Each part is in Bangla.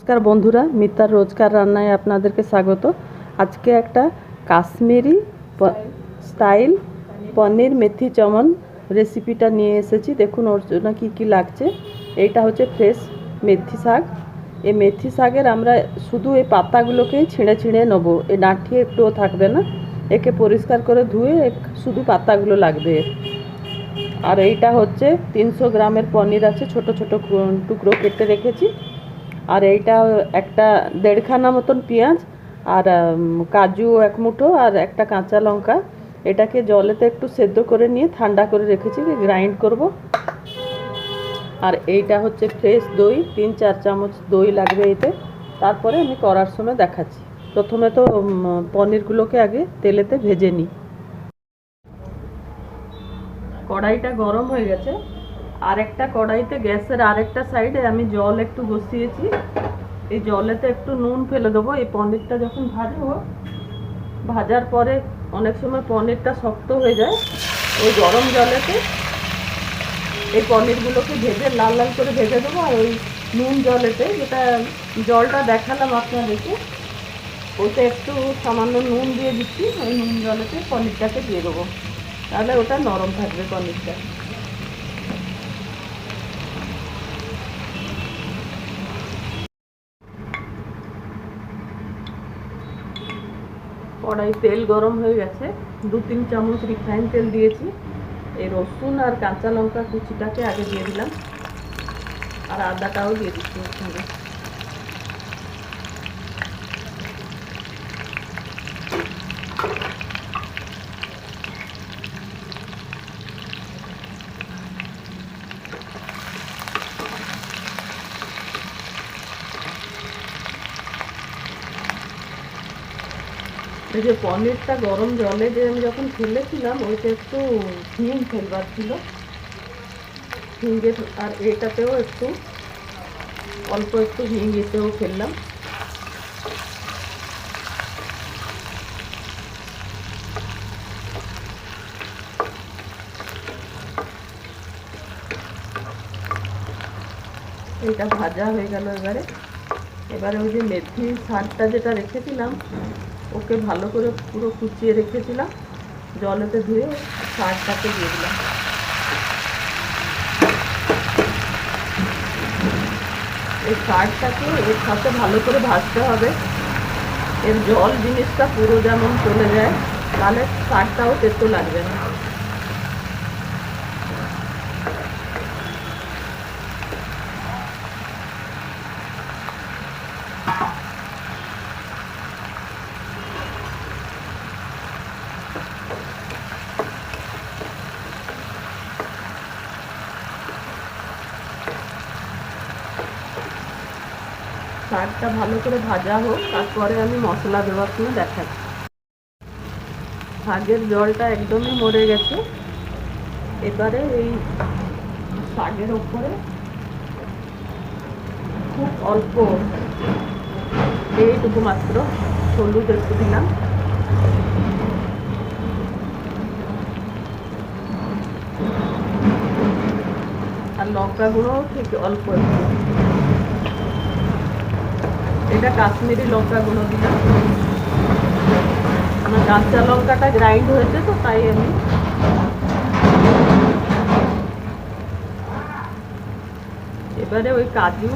নমস্কার বন্ধুরা, মিতার রোজকার রান্নায় আপনাদেরকে স্বাগত। আজকে একটা কাশ্মীরি স্টাইল পনির মেথি চমন রেসিপিটা নিয়ে এসেছি। দেখুন ওর জন্য কী কী লাগছে। এইটা হচ্ছে ফ্রেশ মেথি শাক। এই মেথি শাকের আমরা শুধু এই পাতাগুলোকেই ছিঁড়ে ছিঁড়ে নেবো, এই ডাঁটি একটুও থাকবে না। একে পরিষ্কার করে ধুয়ে শুধু পাতাগুলো লাগবে। আর এইটা হচ্ছে 300 গ্রামের পনির আছে, ছোট ছোট টুকরো কেটে রেখেছি। আর এইটা একটা 1.5 খানা মতন পেঁয়াজ, আর কাজু 1 মুঠো, আর একটা কাঁচা লঙ্কা। এটাকে জলেতে একটু সেদ্ধ করে নিয়ে ঠান্ডা করে রেখেছি, গ্রাইন্ড করব। আর এইটা হচ্ছে ফ্রেশ দই, 3-4 চামচ দই লাগবে এতে। তারপরে আমি করার সময় দেখাচ্ছি। প্রথমে তো পনিরগুলোকে আগে তেলেতে ভেজে নিই। কড়াইটা গরম হয়ে গেছে। আরেকটা কড়াইতে গ্যাসের আরেকটা সাইডে আমি জল একটু বসিয়েছি। এই জলেতে একটু নুন ফেলে দেবো। এই পনিরটা যখন ভাজবো, ভাজার পরে অনেক সময় পনিরটা শক্ত হয়ে যায়। ওই গরম জলেতে এই পনিরগুলোকে ভেজে লাল লাল করে ভেজে দেবো। আর ওই নুন জলেতে, যেটা জলটা দেখালাম আপনাদেরকে, ওতে একটু সামান্য নুন দিয়ে দিচ্ছি। ওই নুন জলেতে পনিরটাকে দিয়ে দেবো, তাহলে ওটা নরম থাকবে পনিরটা। কড়াই তেল গরম হয়ে গেছে। 2-3 চামচ রিফাইন তেল দিয়েছি। এই রসুন আর কাঁচা লঙ্কা কুচিটাকে আগে দিয়ে দিলাম, আর আদাটাও দিয়ে দিচ্ছি ওর সঙ্গে। এই যে পনিরটা গরম জলে যে আমি যখন ফেলেছিলাম, ওইটা একটু হিং ফেলবার ছিল, হিঙ্গের। আর এটাতেও একটু অল্প একটু হিং এতেও ফেললাম। এটা ভাজা হয়ে গেল। এবারে ওই যে মেথি শাকটা যেটা রেখেছিলাম, ওকে ভালো করে পুরো কুচিয়ে রেখেছিলাম, জলেতে ধুয়ে শাকটাকে দিয়ে দিলাম। এই শাকটাকে এর সাথে ভালো করে ভাজতে হবে। এর জল জিনিসটা পুরো যেমন চলে যায়, তাহলে শাকটাও তেতো লাগবে না। শাকটা ভালো করে ভাজা হোক, তারপরে আমি মশলা দেওয়ার সময় দেখাচ্ছি। শাকের জলটা একদমই মরে গেছে। এবারে এই শাকের ওপরে খুব অল্প, এইটুকু মাত্র হলুদ একটু দিলাম, আর লঙ্কা গুঁড়ো ঠিক অল্প একটু। এটা কাশ্মীরি লঙ্কা গুঁড়ো দিলাম। আমার কাঁচা লঙ্কাটা গ্রাইন্ড হয়েছে, তো তাই আমি এবারে ওই কাজু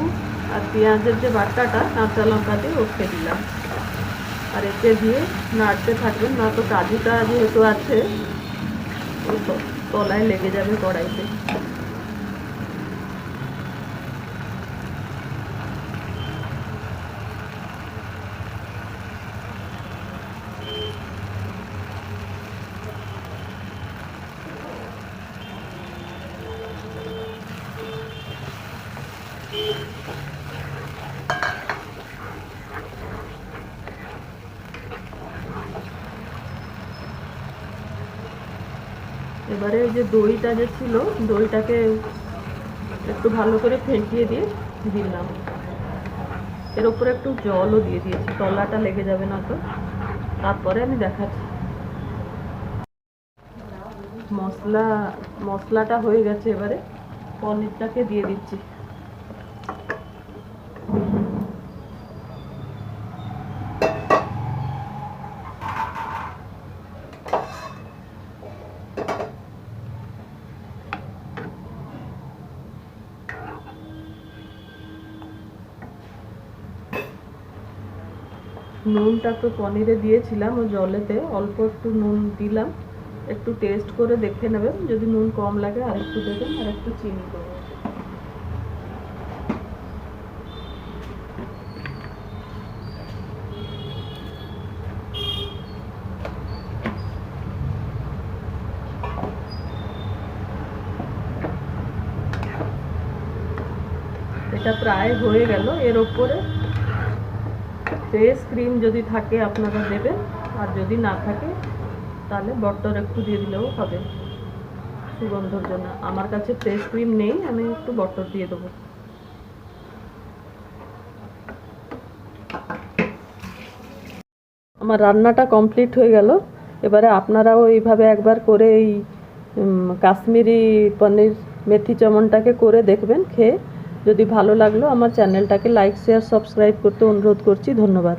আর পেঁয়াজের যে বাটাটা কাঁচা লঙ্কা দিয়ে ওকে দিলাম। আর এতে দিয়ে নাড়তে থাকবেন, না তো কাজুটা যেহেতু আছে ওই তলায় লেগে যাবে কড়াইতে। এবারে যে দইটা যে ছিল, দইটাকে একটু ভালো করে ফেটিয়ে দিয়ে দিলাম। এর উপরে একটু জলও দিয়ে দিয়েছি, তলাটা লেগে যাবে না তো। তারপরে আমি দেখাচ্ছি। মশলাটা হয়ে গেছে। এবারে পনিরটাকে দিয়ে দিচ্ছি। নুনটা তো পনিরে দিয়েছিলাম ও জলেতে, অল্প একটু নুন দিলাম, একটু টেস্ট করে দেখে নেবেন, যদি নুন কম লাগে আর একটু দেবেন, আর একটু চিনি দেবেন। এটা প্রায় হয়ে গেল। এর ওপরে ফ্রেশ ক্রিম যদি থাকে আপনারা দেবেন, আর যদি না থাকে তাহলে বটর একটু দিয়ে দিলেও হবে সুগন্ধর জন্য। আমার কাছে ফ্রেশ ক্রিম নেই, আমি একটু বটর দিয়ে দেবো। আমার রান্নাটা কমপ্লিট হয়ে গেল। এবারে আপনারাও এইভাবে একবার করে এই কাশ্মীরি পনির মেথি চমনটাকে করে দেখবেন, খেয়ে যদি ভালো লাগলো আমার চ্যানেলটাকে লাইক শেয়ার সাবস্ক্রাইব করতে অনুরোধ করছি। ধন্যবাদ।